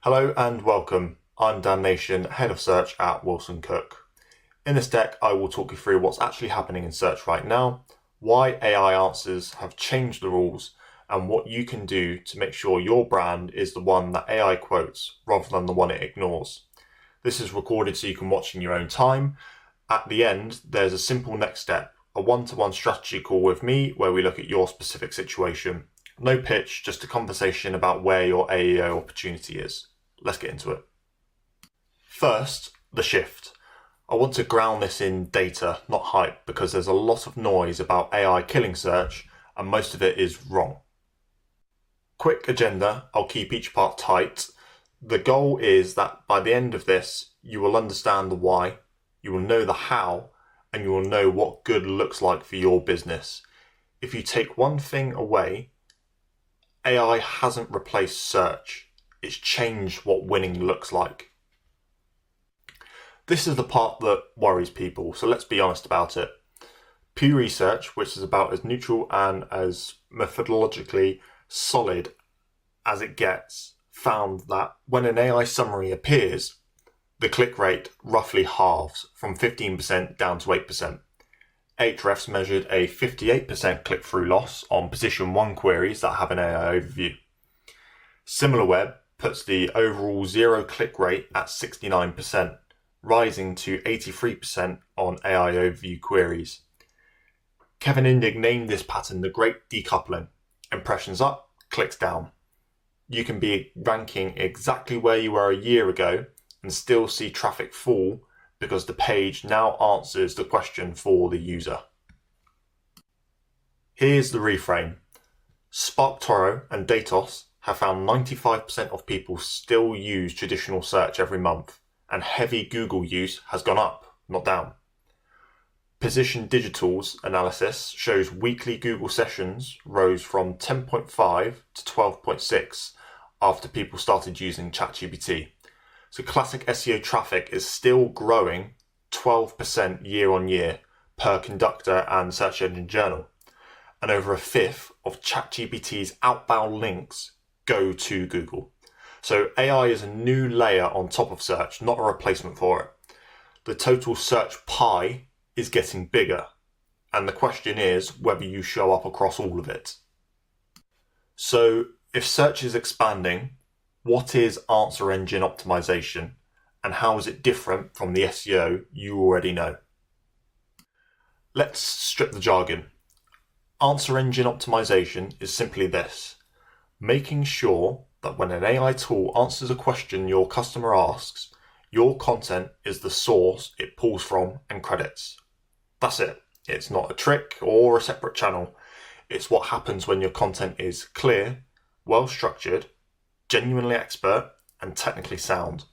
Hello and welcome. I'm Dan Nation, Head of Search at WilsonCooke. In this deck, I will talk you through what's actually happening in search right now, why AI answers have changed the rules, and what you can do to make sure your brand is the one that AI quotes rather than the one it ignores. This is recorded so you can watch in your own time. At the end, there's a simple next step, a one-to-one strategy call with me where we look at your specific situation. No pitch, just a conversation about where your AEO opportunity is. Let's get into it. First, the shift. I want to ground this in data, not hype, because there's a lot of noise about AI killing search and most of it is wrong. Quick agenda, I'll keep each part tight. The goal is that by the end of this, you will understand the why, you will know the how, and you will know what good looks like for your business. If you take one thing away, AI hasn't replaced search. It's changed what winning looks like. This is the part that worries people, so let's be honest about it. Pew Research, which is about as neutral and as methodologically solid as it gets, found that when an AI summary appears, the click rate roughly halves from 15% down to 8%. Ahrefs measured a 58% click-through loss on position 1 queries that have an AI overview. SimilarWeb puts the overall zero click rate at 69%, rising to 83% on AI overview queries. Kevin Indig named this pattern the Great Decoupling. Impressions up, clicks down. You can be ranking exactly where you were a year ago and still see traffic fall because the page now answers the question for the user. Here's the reframe. SparkToro and Datos have found 95% of people still use traditional search every month, and heavy Google use has gone up, not down. Position Digital's analysis shows weekly Google sessions rose from 10.5 to 12.6 after people started using ChatGPT. So classic SEO traffic is still growing 12% year on year per Conductor and Search Engine Journal. And over a fifth of ChatGPT's outbound links go to Google. So AI is a new layer on top of search, not a replacement for it. The total search pie is getting bigger. And the question is whether you show up across all of it. So if search is expanding, what is Answer Engine Optimisation and how is it different from the SEO you already know? Let's strip the jargon. Answer Engine Optimisation is simply this: making sure that when an AI tool answers a question your customer asks, your content is the source it pulls from and credits. That's it. It's not a trick or a separate channel. It's what happens when your content is clear, well structured, genuinely expert, and technically sound.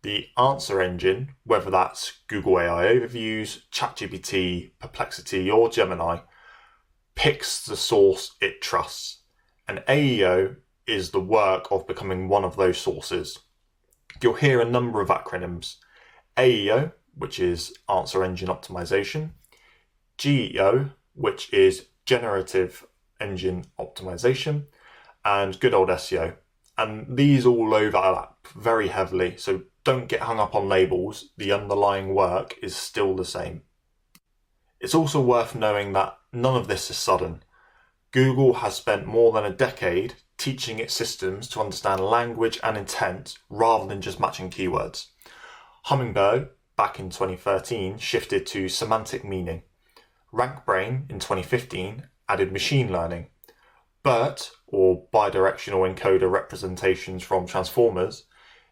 The answer engine, whether that's Google AI Overviews, ChatGPT, Perplexity, or Gemini, picks the source it trusts. And AEO is the work of becoming one of those sources. You'll hear a number of acronyms. AEO, which is Answer Engine Optimization, GEO, which is Generative Engine Optimization, and good old SEO. And these all overlap very heavily, so don't get hung up on labels. The underlying work is still the same. It's also worth knowing that none of this is sudden. Google has spent more than a decade teaching its systems to understand language and intent rather than just matching keywords. Hummingbird, back in 2013, shifted to semantic meaning. RankBrain in 2015 added machine learning. BERT, or bidirectional encoder representations from transformers,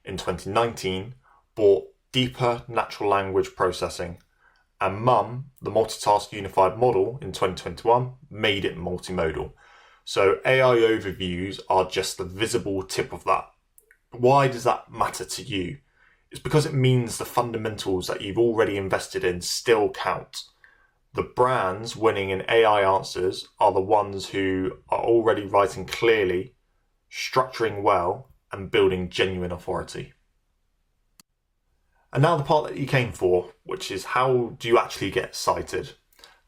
in 2019 brought deeper natural language processing. And MUM, the multitask unified model, in 2021 made it multimodal. So AI overviews are just the visible tip of that. Why does that matter to you? It's because it means the fundamentals that you've already invested in still count. The brands winning in AI answers are the ones who are already writing clearly, structuring well, and building genuine authority. And now the part that you came for, which is how do you actually get cited?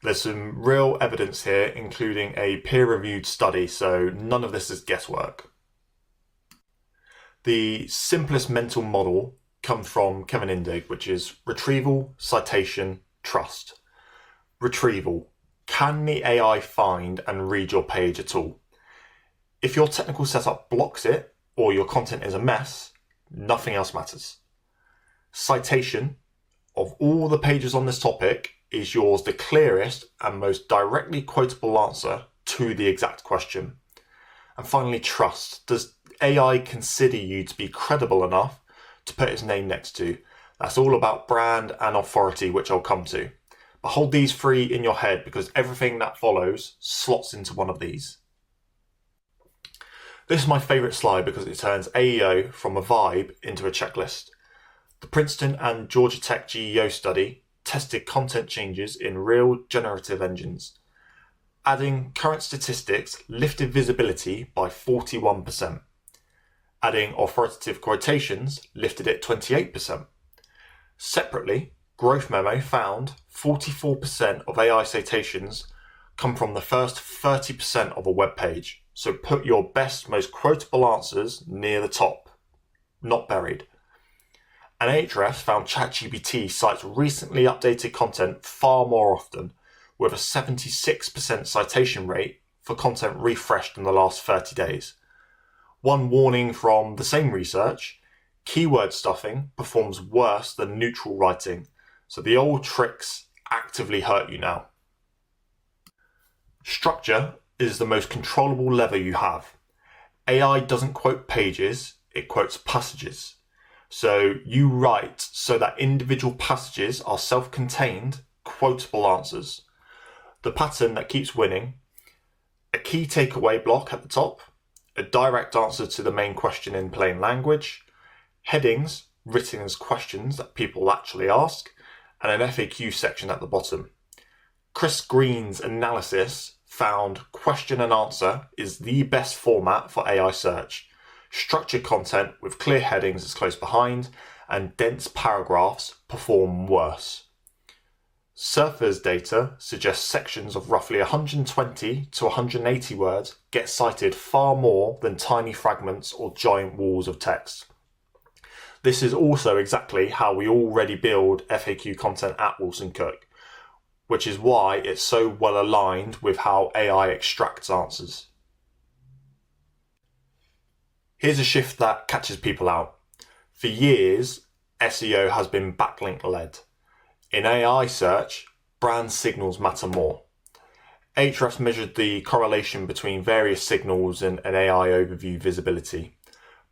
There's some real evidence here, including a peer-reviewed study, so none of this is guesswork. The simplest mental model comes from Kevin Indig, which is retrieval, citation, trust. Retrieval. Can the AI find and read your page at all? If your technical setup blocks it or your content is a mess, nothing else matters. Citation. Of all the pages on this topic, is yours the clearest and most directly quotable answer to the exact question? And finally, trust. Does AI consider you to be credible enough to put its name next to? That's all about brand and authority, which I'll come to. But hold these three in your head because everything that follows slots into one of these. This is my favourite slide because it turns AEO from a vibe into a checklist. The Princeton and Georgia Tech GEO study tested content changes in real generative engines. Adding current statistics lifted visibility by 41%. Adding authoritative quotations lifted it 28%. Separately, Growth Memo found 44% of AI citations come from the first 30% of a web page. So put your best, most quotable answers near the top, not buried. And Ahrefs found ChatGPT cites recently updated content far more often, with a 76% citation rate for content refreshed in the last 30 days. One warning from the same research, keyword stuffing performs worse than neutral writing, so the old tricks actively hurt you now. Structure is the most controllable lever you have. AI doesn't quote pages, it quotes passages. So you write so that individual passages are self-contained, quotable answers. The pattern that keeps winning: a key takeaway block at the top, a direct answer to the main question in plain language, headings written as questions that people actually ask, and an FAQ section at the bottom. Chris Green's analysis found question and answer is the best format for AI search. Structured content with clear headings is close behind, and dense paragraphs perform worse. Surfer's data suggests sections of roughly 120 to 180 words get cited far more than tiny fragments or giant walls of text. This is also exactly how we already build FAQ content at WilsonCooke, which is why it's so well aligned with how AI extracts answers. Here's a shift that catches people out. For years, SEO has been backlink led. In AI search, brand signals matter more. Ahrefs measured the correlation between various signals and an AI overview visibility.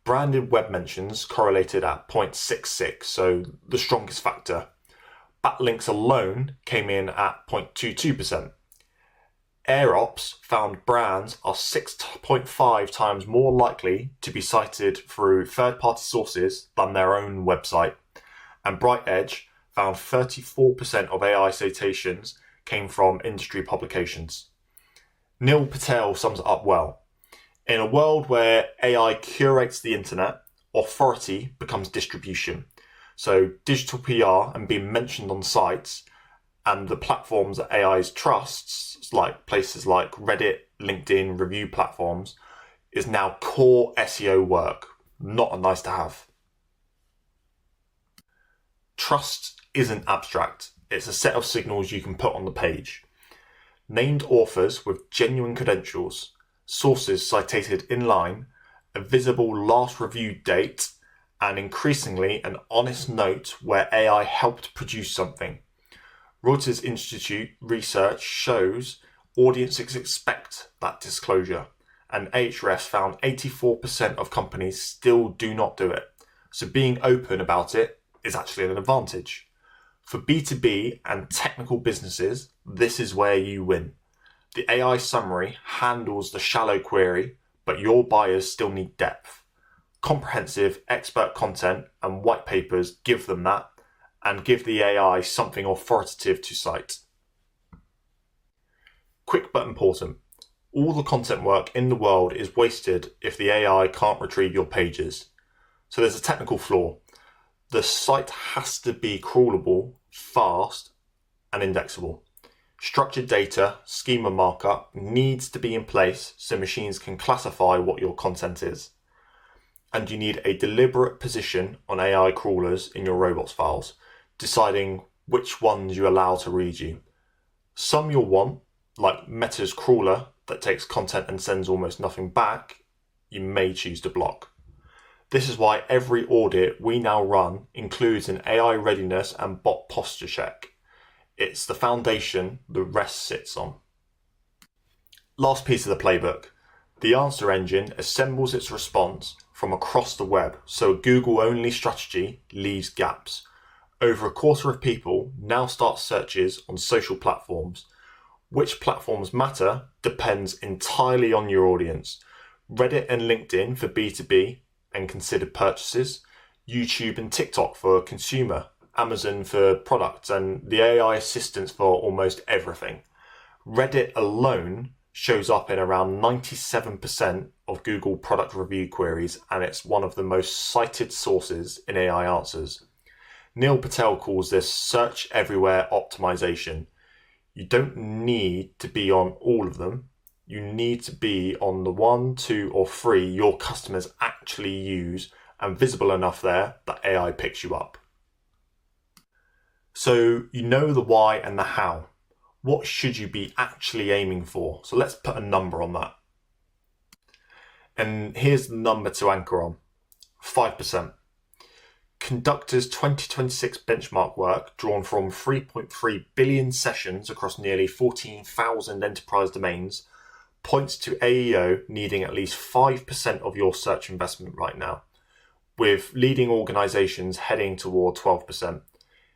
Branded web mentions correlated at 0.66, so the strongest factor. Backlinks alone came in at 0.22%. AirOps found brands are 6.5 times more likely to be cited through third-party sources than their own website. And BrightEdge found 34% of AI citations came from industry publications. Neil Patel sums it up well. In a world where AI curates the internet, authority becomes distribution. So digital PR and being mentioned on sites and the platforms that AI trusts, like places like Reddit, LinkedIn, review platforms, is now core SEO work, not a nice to have. Trust isn't abstract. It's a set of signals you can put on the page. Named authors with genuine credentials, sources cited in line, a visible last reviewed date, and increasingly an honest note where AI helped produce something. Reuters Institute research shows audiences expect that disclosure, and Ahrefs found 84% of companies still do not do it. So being open about it is actually an advantage. For B2B and technical businesses, this is where you win. The AI summary handles the shallow query, but your buyers still need depth. Comprehensive expert content and white papers give them that, and give the AI something authoritative to cite. Quick but important. All the content work in the world is wasted if the AI can't retrieve your pages. So there's a technical flaw. The site has to be crawlable, fast, and indexable. Structured data, schema markup needs to be in place so machines can classify what your content is. and you need a deliberate position on AI crawlers in your robots files, deciding which ones you allow to read you. Some you'll want, like Meta's crawler that takes content and sends almost nothing back, you may choose to block. This is why every audit we now run includes an AI readiness and bot posture check. It's the foundation the rest sits on. Last piece of the playbook. The Answer Engine assembles its response from across the web, so a Google-only strategy leaves gaps. Over a quarter of people now start searches on social platforms. Which platforms matter depends entirely on your audience. Reddit and LinkedIn for B2B and considered purchases, YouTube and TikTok for consumer, Amazon for products, and the AI assistants for almost everything. Reddit alone shows up in around 97% of Google product review queries, and it's one of the most cited sources in AI answers. Neil Patel calls this search everywhere optimization. You don't need to be on all of them. You need to be on the 1, 2, or 3 your customers actually use and visible enough there that AI picks you up. So you know the why and the how. What should you be actually aiming for? So let's put a number on that. And here's the number to anchor on. 5%. Conductor's 2026 benchmark work, drawn from 3.3 billion sessions across nearly 14,000 enterprise domains, points to AEO needing at least 5% of your search investment right now, with leading organizations heading toward 12%.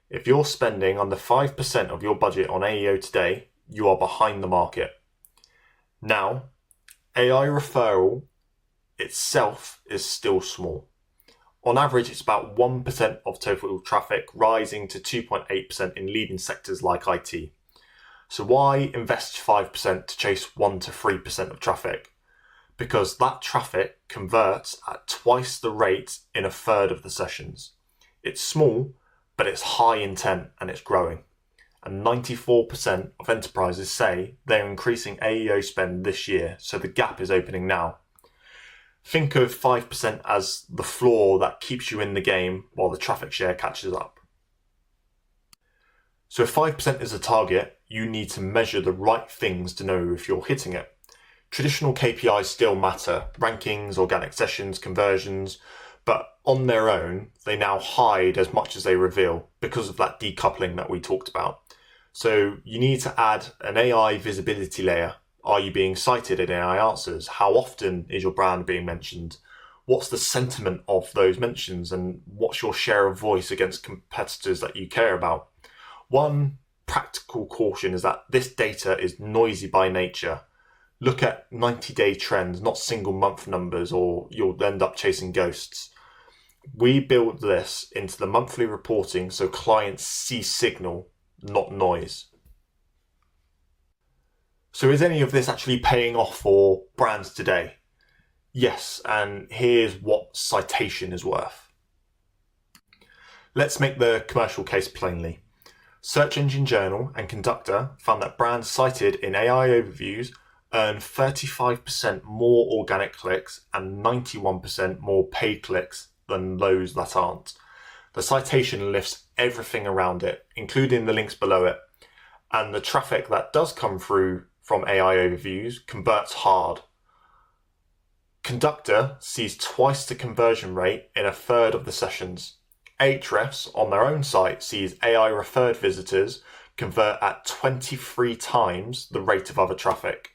If you're spending under 5% of your budget on AEO today, you are behind the market. Now, AI referral itself is still small. On average, it's about 1% of total traffic, rising to 2.8% in leading sectors like IT. So why invest 5% to chase 1 to 3% of traffic? Because that traffic converts at twice the rate in a third of the sessions. It's small, but it's high intent and it's growing. And 94% of enterprises say they're increasing AEO spend this year, so the gap is opening now. Think of 5% as the floor that keeps you in the game while the traffic share catches up. So if 5% is a target, you need to measure the right things to know if you're hitting it. Traditional KPIs still matter, rankings, organic sessions, conversions, but on their own, they now hide as much as they reveal because of that decoupling that we talked about. So you need to add an AI visibility layer. Are you being cited in AI answers? How often is your brand being mentioned? What's the sentiment of those mentions? And what's your share of voice against competitors that you care about? One practical caution is that this data is noisy by nature. Look at 90-day trends, not single month numbers, or you'll end up chasing ghosts. We build this into the monthly reporting so clients see signal, not noise. So is any of this actually paying off for brands today? Yes, and here's what citation is worth. Let's make the commercial case plainly. Search Engine Journal and Conductor found that brands cited in AI overviews earn 35% more organic clicks and 91% more paid clicks than those that aren't. The citation lifts everything around it, including the links below it, and the traffic that does come through from AI overviews converts hard. Conductor sees twice the conversion rate in a third of the sessions. Ahrefs on their own site sees AI referred visitors convert at 23 times the rate of other traffic.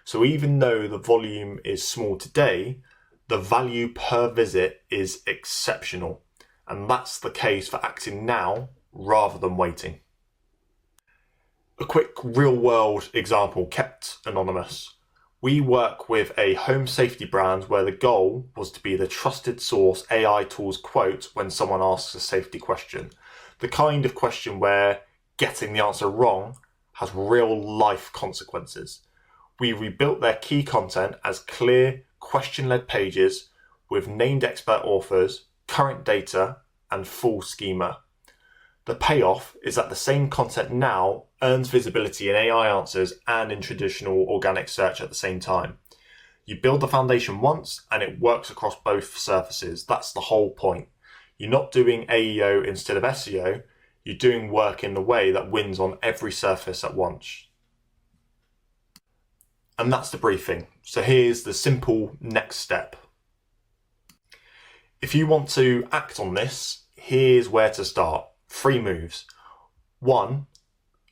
So even though the volume is small today, the value per visit is exceptional. And that's the case for acting now rather than waiting. A quick real-world example kept anonymous. We work with a home safety brand where the goal was to be the trusted source AI tools quote when someone asks a safety question. The kind of question where getting the answer wrong has real-life consequences. We rebuilt their key content as clear, question-led pages with named expert authors, current data, and full schema. The payoff is that the same content now earns visibility in AI answers and in traditional organic search at the same time. You build the foundation once and it works across both surfaces. That's the whole point. You're not doing AEO instead of SEO. You're doing work in the way that wins on every surface at once. And that's the briefing. So here's the simple next step. If you want to act on this, here's where to start. 3 moves. 1,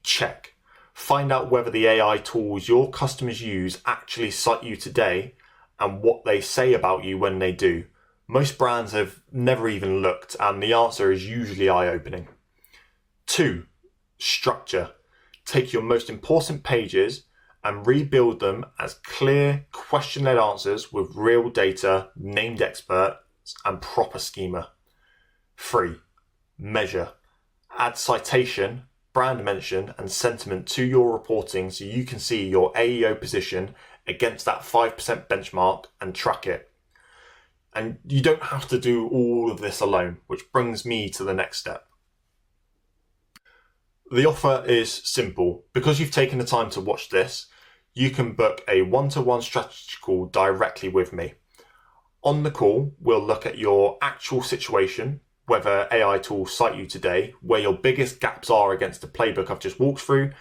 check. Find out whether the AI tools your customers use actually cite you today and what they say about you when they do. Most brands have never even looked, and the answer is usually eye-opening. 2, structure. Take your most important pages and rebuild them as clear, question-led answers with real data, named experts, and proper schema. 3, measure. Add citation, brand mention, and sentiment to your reporting so you can see your AEO position against that 5% benchmark and track it. And you don't have to do all of this alone, which brings me to the next step. The offer is simple. Because you've taken the time to watch this, you can book a one-to-one strategy call directly with me. On the call, we'll look at your actual situation, whether AI tools cite you today, where your biggest gaps are against the playbook I've just walked through,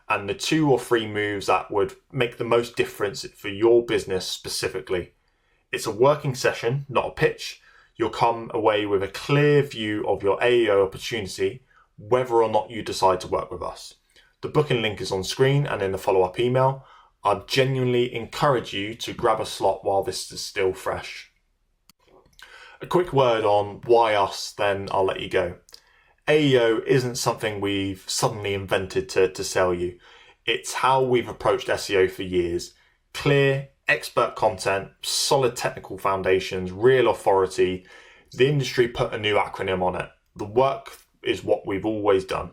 and the 2 or 3 moves that would make the most difference for your business specifically. It's a working session, not a pitch. You'll come away with a clear view of your AEO opportunity, whether or not you decide to work with us. The booking link is on screen and in the follow-up email. I genuinely encourage you to grab a slot while this is still fresh. A quick word on why us, then I'll let you go. AEO isn't something we've suddenly invented to sell you. It's how we've approached SEO for years. Clear, expert content, solid technical foundations, real authority. The industry put a new acronym on it. The work is what we've always done.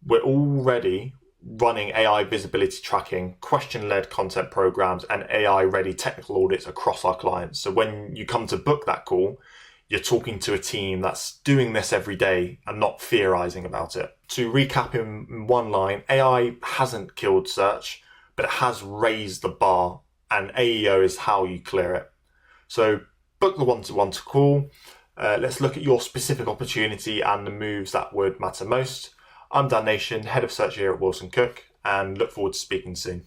We're already running AI visibility tracking, question-led content programs, and AI-ready technical audits across our clients. So when you come to book that call, you're talking to a team that's doing this every day and not theorizing about it. To recap in one line, AI hasn't killed search, but it has raised the bar, and AEO is how you clear it. So book the one-to-one call. Let's look at your specific opportunity and the moves that would matter most. I'm Dan Nation, Head of Search here at WilsonCooke, and look forward to speaking soon.